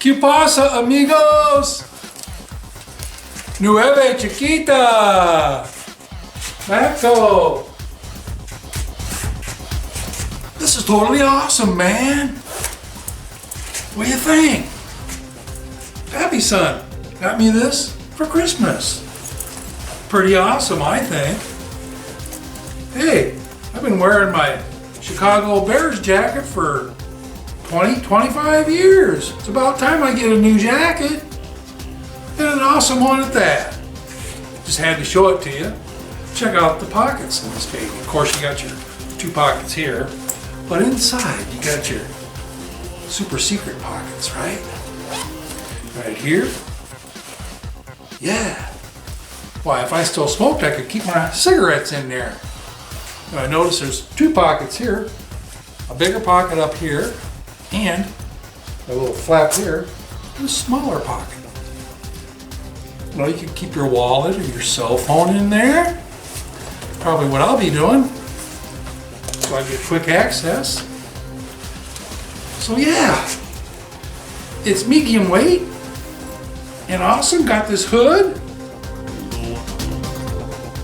¿Qué pasa, amigos? Nueve chiquita. Matco. This is totally awesome, man. What do you think? Pappy's son got me this for Christmas. Pretty awesome, I think. Hey, I've been wearing my Chicago Bears jacket for 25 years. It's about time I get a new jacket. And an awesome one at that. Just had to show it to you. Check out the pockets in this baby. Of course, you got your 2 pockets here, but inside you got your super secret pockets, right? Right here. Yeah. Why, if I still smoked, I could keep my cigarettes in there. And I notice there's 2 pockets here, a bigger pocket up here, and a little flap here, and a smaller pocket. Well, you can keep your wallet or your cell phone in there. Probably what I'll be doing. So I get quick access. So yeah, it's medium weight and awesome. Got this hood.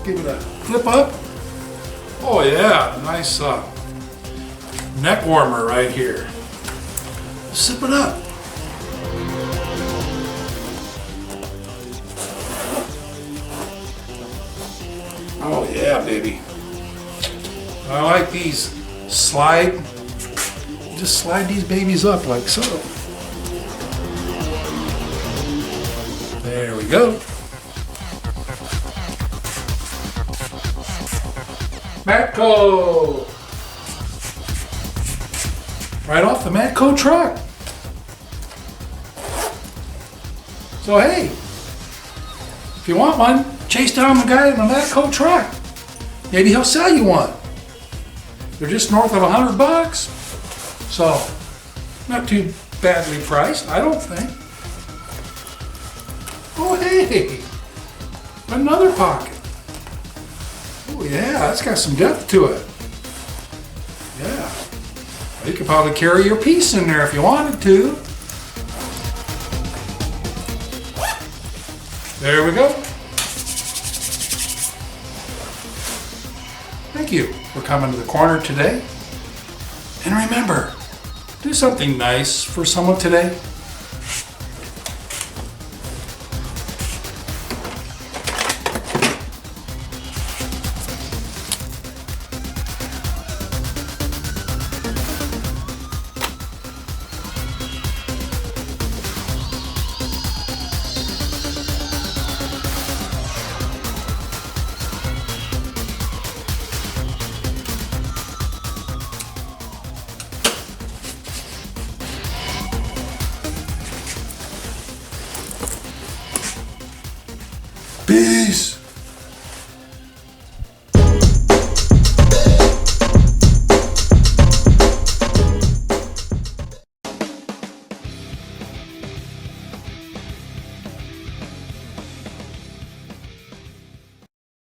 Give it a flip up. Oh yeah, nice neck warmer right here. Zip it up. Oh yeah, baby. I like these slide. Just slide these babies up like so. There we go. Matco. Right off the Matco truck. So hey, if you want one, chase down the guy in the Matco truck. Maybe he'll sell you one. They're just north of $100, so not too badly priced, I don't think. Oh hey, another pocket. Oh yeah, that's got some depth to it. Yeah, well, you could probably carry your piece in there if you wanted to. There we go. Thank you for coming to the corner today. And remember, do something nice for someone today. Peace.